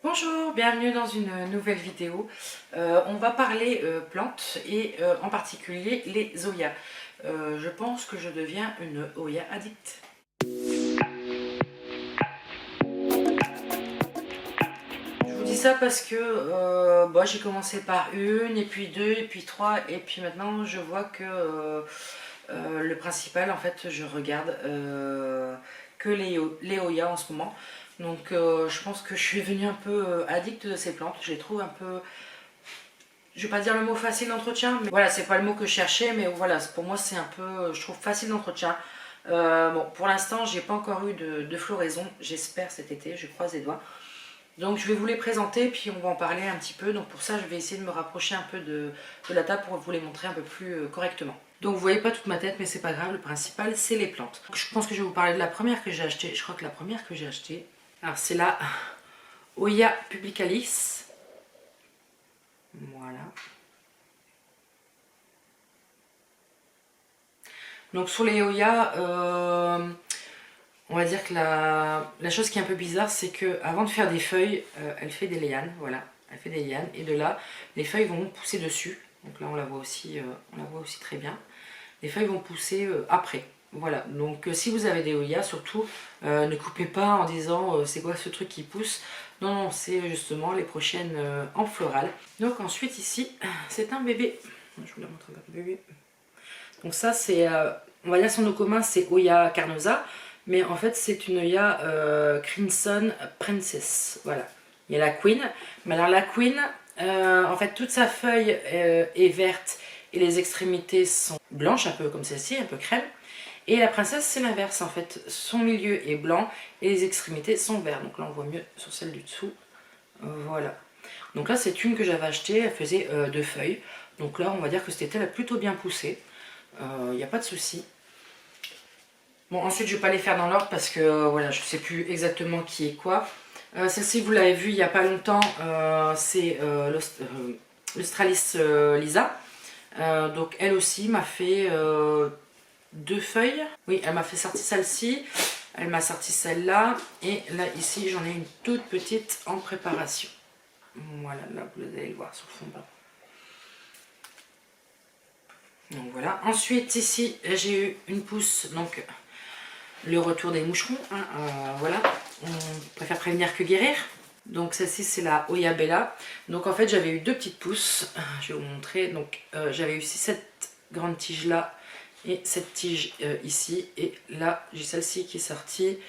Bonjour, bienvenue dans une nouvelle vidéo. On va parler plantes et en particulier les Oyas. Je pense que je deviens une Oya addict. Je vous dis ça parce que j'ai commencé par une, et puis deux, et puis trois, et puis maintenant je vois que le principal, en fait, je regarde que les Oyas en ce moment. Donc je pense que je suis devenue un peu addict de ces plantes. Je les trouve un peu, je vais pas dire le mot facile d'entretien, mais voilà, c'est pas le mot que je cherchais, mais voilà, pour moi c'est un peu, je trouve facile d'entretien. Bon, pour l'instant, j'ai pas encore eu de floraison. J'espère cet été, je croise les doigts. Donc je vais vous les présenter, puis on va en parler un petit peu. Donc pour ça, je vais essayer de me rapprocher un peu de la table pour vous les montrer un peu plus correctement. Donc vous voyez pas toute ma tête, mais c'est pas grave, le principal c'est les plantes. Donc, je pense que je vais vous parler de la première que j'ai achetée. Je crois que la première que j'ai achetée, alors c'est la Oya publicalis. Voilà. Donc sur les Oya, on va dire que la chose qui est un peu bizarre, c'est que avant de faire des feuilles, elle fait des lianes, voilà, elle fait des lianes, et de là, les feuilles vont pousser dessus. Donc là, on la voit aussi très bien. Les feuilles vont pousser après. Voilà, donc si vous avez des Oyas, surtout, ne coupez pas en disant c'est quoi ce truc qui pousse. Non, non, c'est justement les prochaines en floral. Donc ensuite ici, c'est un bébé. Je vous la montre un peu, bébé. Donc ça c'est, on va dire son nom commun c'est Oya carnosa, mais en fait c'est une Oya Crimson Princess. Voilà, il y a la Queen, mais alors la Queen, en fait toute sa feuille est verte et les extrémités sont blanches, un peu comme celle-ci, un peu crème. Et la princesse c'est l'inverse, en fait son milieu est blanc et les extrémités sont vertes. Donc là on voit mieux sur celle du dessous. Voilà. Donc là c'est une que j'avais achetée, elle faisait 2 feuilles. Donc là on va dire que c'était elle a plutôt bien poussé. Il n'y a pas de souci. Bon, ensuite je ne vais pas les faire dans l'ordre parce que voilà, je ne sais plus exactement qui est quoi. Celle-ci vous l'avez vue il n'y a pas longtemps, c'est l'Australis Lisa. Donc elle aussi m'a fait 2 feuilles. Oui, elle m'a fait sortir celle-ci, elle m'a sorti celle-là, et là ici j'en ai une toute petite en préparation. Voilà, là vous allez le voir sur le fond bas. Donc voilà. Ensuite ici j'ai eu une pousse, donc le retour des moucherons, hein, voilà, on préfère prévenir que guérir. Donc celle-ci c'est la Oya Bella. Donc en fait j'avais eu 2 petites pousses, je vais vous montrer. Donc j'avais eu ici cette grande tige là et cette tige ici, et là j'ai celle-ci qui est sortie,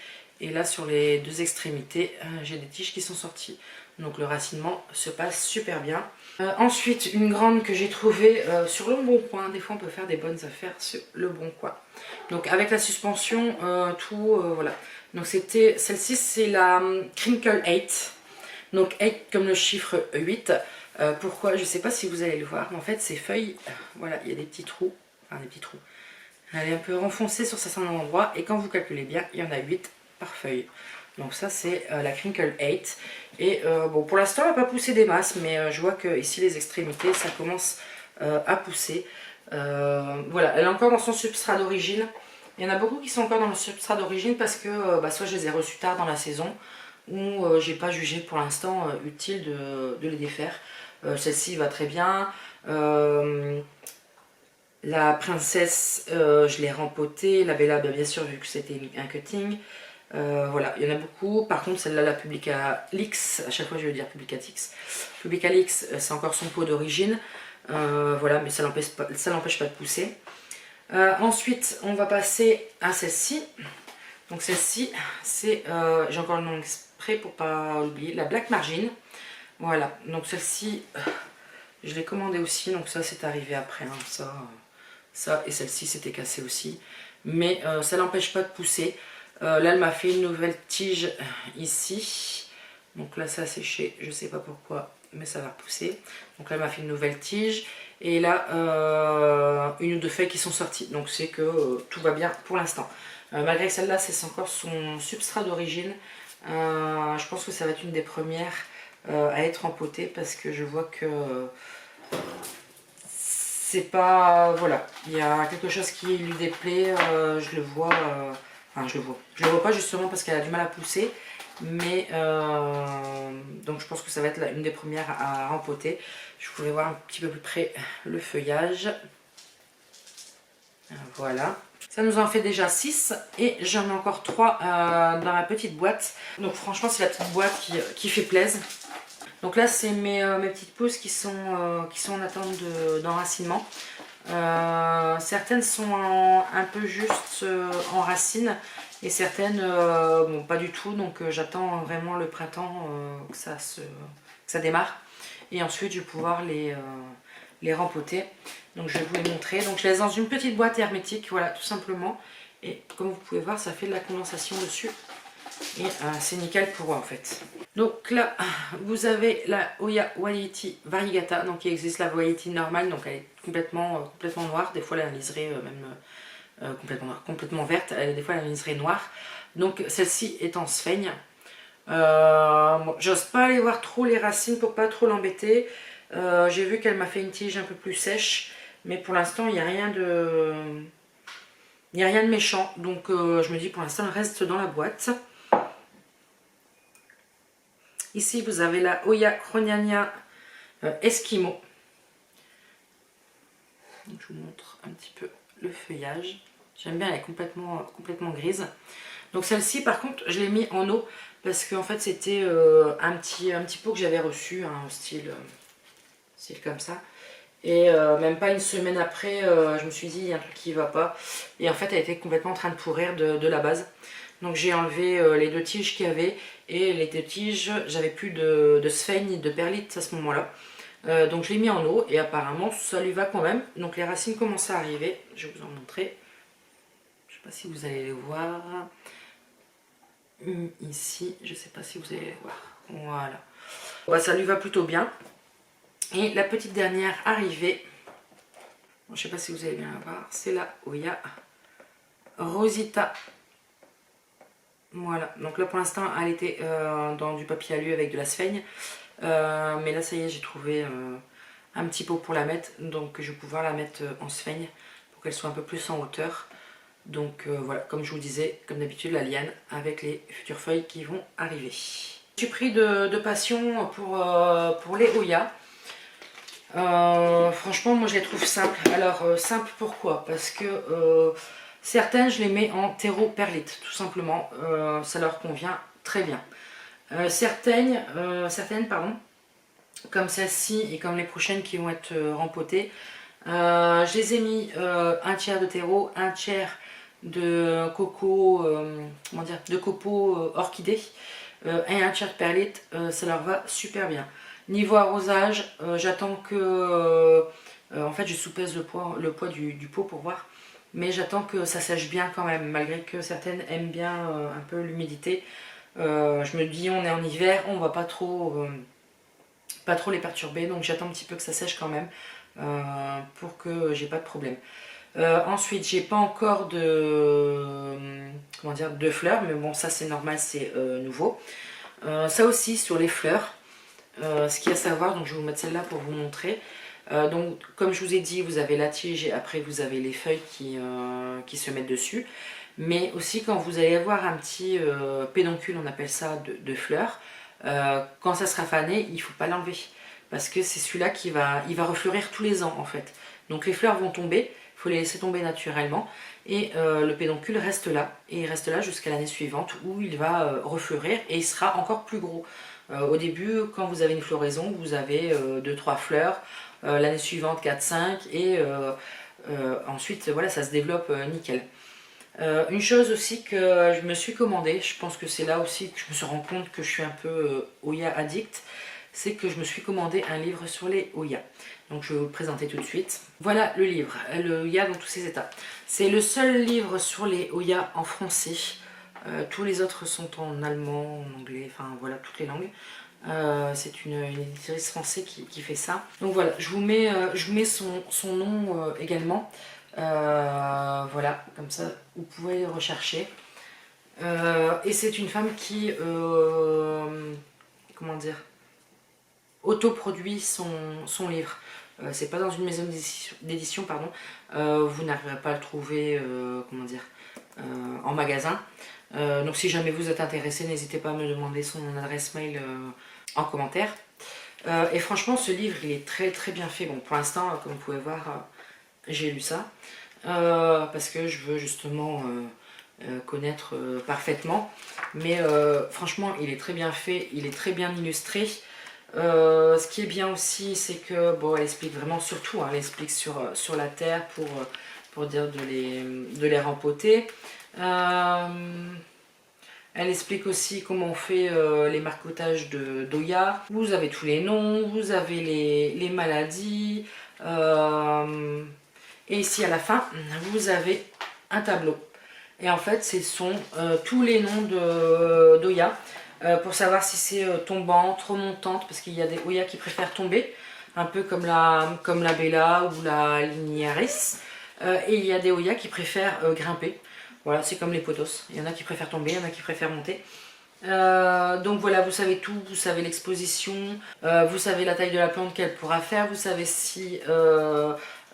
et là sur les 2 extrémités j'ai des tiges qui sont sorties. Donc le racinement se passe super bien. Ensuite une grande que j'ai trouvée sur le Bon Coin. Des fois on peut faire des bonnes affaires sur le Bon Coin. Donc avec la suspension, tout, voilà. Donc c'était, celle-ci c'est la Crinkle 8. Donc 8 comme le chiffre 8. Pourquoi? Je ne sais pas si vous allez le voir, mais en fait ces feuilles, voilà, il y a des petits trous. Enfin des petits trous. Elle est un peu renfoncée sur certains endroits, et quand vous calculez bien, il y en a 8 par feuille. Donc ça c'est la Crinkle 8. Et bon, pour l'instant elle n'a pas poussé des masses, mais je vois que ici les extrémités ça commence à pousser. Voilà, elle est encore dans son substrat d'origine. Il y en a beaucoup qui sont encore dans le substrat d'origine parce que soit je les ai reçus tard dans la saison, ou j'ai pas jugé pour l'instant utile de les défaire. Celle-ci va très bien. La princesse, je l'ai rempotée. La Bella, bien sûr, vu que c'était un cutting. Voilà, il y en a beaucoup. Par contre, celle-là, la Publicalix, à chaque fois je vais dire Publicatix. Publicalix, c'est encore son pot d'origine. Voilà, mais ça l'empêche pas de pousser. Ensuite, on va passer à celle-ci. Donc celle-ci, c'est, j'ai encore le nom exprès pour pas oublier, la Black Margin. Voilà, donc celle-ci, je l'ai commandée aussi, donc ça c'est arrivé après, hein, ça et celle-ci c'était cassé aussi. Mais ça n'empêche pas de pousser. Là elle m'a fait une nouvelle tige ici. Donc là ça a séché, je sais pas pourquoi, mais ça va repousser. Donc là elle m'a fait une nouvelle tige. Et là une ou 2 feuilles qui sont sorties. Donc c'est que tout va bien pour l'instant. Malgré que celle-là c'est encore son substrat d'origine. Je pense que ça va être une des premières à être empotée, parce que je vois que c'est pas, voilà, il y a quelque chose qui lui déplaît. Je le vois, enfin je le vois pas justement parce qu'elle a du mal à pousser, mais donc je pense que ça va être une des premières à rempoter. Je pouvais voir un petit peu plus près le feuillage. Voilà. Ça nous en fait déjà 6 et j'en ai encore 3 dans la petite boîte. Donc franchement c'est la petite boîte qui fait plaisir. Donc là c'est mes petites pousses qui sont en attente d'enracinement. Certaines sont un peu juste en racines et certaines bon, pas du tout. Donc j'attends vraiment le printemps que ça démarre. Et ensuite je vais pouvoir les rempoter. Donc je vais vous les montrer. Donc je les laisse dans une petite boîte hermétique, voilà, tout simplement. Et comme vous pouvez voir, ça fait de la condensation dessus. Et c'est nickel pour eux en fait. Donc là, vous avez la Oya Variety Variegata. Donc il existe la Variety normale, donc elle est complètement noire. Des fois la liserée complètement noire, complètement verte. Des fois la liserée noire. Donc celle-ci est en sphaigne. Bon, j'ose pas aller voir trop les racines pour pas trop l'embêter. J'ai vu qu'elle m'a fait une tige un peu plus sèche. Mais pour l'instant, il n'y a rien de... Il n'y a rien de méchant. Donc je me dis pour l'instant, elle reste dans la boîte. Ici, vous avez la Oya Chroniania Eskimo. Donc, je vous montre un petit peu le feuillage. J'aime bien, elle est complètement grise. Donc celle-ci, par contre, je l'ai mis en eau parce qu'en fait, c'était un petit pot que j'avais reçu, hein, style comme ça. Et même pas une semaine après, je me suis dit, il y a un truc qui va pas. Et en fait, elle était complètement en train de pourrir de la base. Donc j'ai enlevé les 2 tiges qu'il y avait. Et les 2 tiges, j'avais plus de sphaigne ni de perlite à ce moment-là. Donc je l'ai mis en eau et apparemment ça lui va quand même. Donc les racines commencent à arriver. Je vais vous en montrer. Je ne sais pas si vous allez les voir. Ici, je ne sais pas si vous allez les voir. Voilà. Bah, ça lui va plutôt bien. Et la petite dernière arrivée, je ne sais pas si vous allez bien la voir, c'est la Oya Rosita. Voilà, donc là pour l'instant elle était dans du papier alu avec de la sphaigne. Mais là ça y est, j'ai trouvé un petit pot pour la mettre. Donc je vais pouvoir la mettre en sphaigne pour qu'elle soit un peu plus en hauteur. Donc voilà, comme je vous disais, comme d'habitude la liane avec les futures feuilles qui vont arriver. Je suis pris de passion pour les Oya. Franchement moi je les trouve simples. Alors simple pourquoi? Parce que certaines je les mets en terreau perlite tout simplement, ça leur convient très bien. Certaines pardon, comme celle-ci et comme les prochaines qui vont être rempotées, je les ai mis un tiers de terreau, un tiers de coco, comment dire, de copeaux orchidée et un tiers de perlite, ça leur va super bien. Niveau arrosage, j'attends que... en fait, je soupèse le poids du pot pour voir. Mais j'attends que ça sèche bien quand même, malgré que certaines aiment bien un peu l'humidité. Je me dis, on est en hiver, on va pas trop les perturber. Donc j'attends un petit peu que ça sèche quand même, pour que j'ai pas de problème. Ensuite, j'ai pas encore de fleurs, mais bon, ça c'est normal, c'est nouveau. Ça aussi, sur les fleurs, ce qu'il y a à savoir, donc je vais vous mettre celle-là pour vous montrer. Donc comme je vous ai dit, vous avez la tige et après vous avez les feuilles qui se mettent dessus. Mais aussi quand vous allez avoir un petit pédoncule, on appelle ça de fleurs, quand ça sera fané, il ne faut pas l'enlever. Parce que c'est celui-là qui va refleurir tous les ans en fait. Donc les fleurs vont tomber, il faut les laisser tomber naturellement. Et le pédoncule reste là. Et il reste là jusqu'à l'année suivante où il va refleurir et il sera encore plus gros. Au début, quand vous avez une floraison, vous avez 2-3 fleurs. L'année suivante 4-5 et ensuite voilà, ça se développe nickel. Une chose aussi que je me suis commandée, je pense que c'est là aussi que je me suis rendu compte que je suis un peu Oya addict, c'est que je me suis commandé un livre sur les Oya. Donc je vais vous le présenter tout de suite. Voilà le livre, le Oya dans tous ses états. C'est le seul livre sur les Oya en français. Tous les autres sont en allemand, en anglais, enfin voilà, toutes les langues. C'est une éditrice française qui fait ça. Donc voilà, je vous mets son nom également. Voilà, comme ça vous pouvez le rechercher. Et c'est une femme qui, comment dire, autoproduit son livre. C'est pas dans une maison d'édition, pardon. Vous n'arriverez pas à le trouver, comment dire, en magasin. Donc si jamais vous êtes intéressé, n'hésitez pas à me demander son adresse mail en commentaire. Et franchement, ce livre, il est très très bien fait. Bon, pour l'instant, comme vous pouvez voir, j'ai lu ça. Parce que je veux justement connaître parfaitement. Mais franchement, il est très bien fait, il est très bien illustré. Ce qui est bien aussi, c'est que, bon, elle explique vraiment surtout, hein, elle explique sur la terre pour dire de les rempoter. Elle explique aussi comment on fait les marcotages d'Oya. Vous avez tous les noms, vous avez les maladies. Et ici à la fin, vous avez un tableau. Et en fait, ce sont tous les noms d'Oya. Pour savoir si c'est tombante, remontante, parce qu'il y a des Oya qui préfèrent tomber, un peu comme la Bella ou la Lignaris. Et il y a des Oya qui préfèrent grimper. Voilà, c'est comme les potos. Il y en a qui préfèrent tomber, il y en a qui préfèrent monter. Donc voilà, vous savez tout, vous savez l'exposition, vous savez la taille de la plante qu'elle pourra faire, vous savez si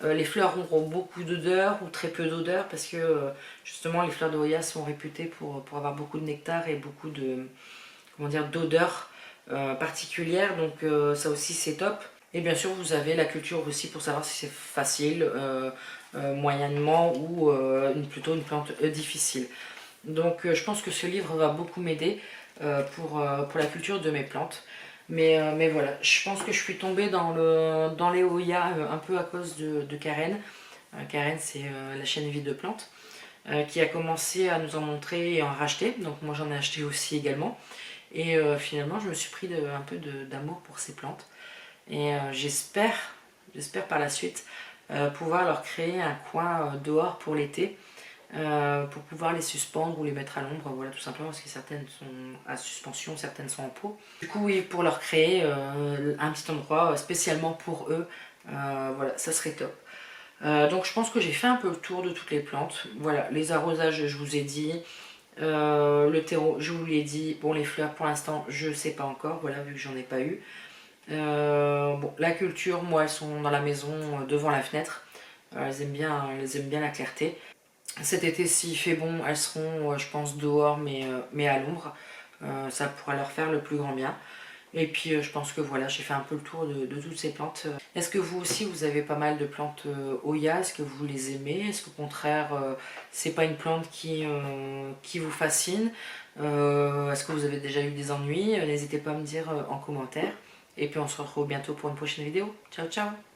les fleurs auront beaucoup d'odeur ou très peu d'odeur, parce que justement les fleurs d'Oya sont réputées pour avoir beaucoup de nectar et beaucoup de, comment dire, d'odeurs particulières, donc ça aussi c'est top. Et bien sûr vous avez la culture aussi pour savoir si c'est facile, moyennement ou plutôt une plante difficile. Donc je pense que ce livre va beaucoup m'aider pour la culture de mes plantes. Mais voilà, je pense que je suis tombée dans les Oya un peu à cause de Karen. Karen, c'est la chaîne Vie de Plantes qui a commencé à nous en montrer et en racheter. Donc moi j'en ai acheté aussi également. Et finalement je me suis pris un peu d'amour pour ces plantes. Et j'espère par la suite pouvoir leur créer un coin dehors pour l'été. Pour pouvoir les suspendre ou les mettre à l'ombre, voilà, tout simplement parce que certaines sont à suspension, certaines sont en pot. Du coup, oui, pour leur créer un petit endroit spécialement pour eux, voilà, ça serait top. Donc je pense que j'ai fait un peu le tour de toutes les plantes. Voilà, les arrosages, je vous ai dit. Le terreau, je vous l'ai dit. Bon, les fleurs, pour l'instant, je ne sais pas encore, voilà, vu que j'en ai pas eu. Bon, la culture, moi, elles sont dans la maison, devant la fenêtre. Elles aiment bien la clarté. Cet été, s'il fait bon, elles seront, je pense, dehors, mais à l'ombre. Ça pourra leur faire le plus grand bien. Et puis, je pense que voilà, j'ai fait un peu le tour de toutes ces plantes. Est-ce que vous aussi, vous avez pas mal de plantes Oya? Est-ce que vous les aimez? Est-ce qu'au contraire, c'est pas une plante qui vous fascine? Est-ce que vous avez déjà eu des ennuis? N'hésitez pas à me dire en commentaire. Et puis, on se retrouve bientôt pour une prochaine vidéo. Ciao, ciao!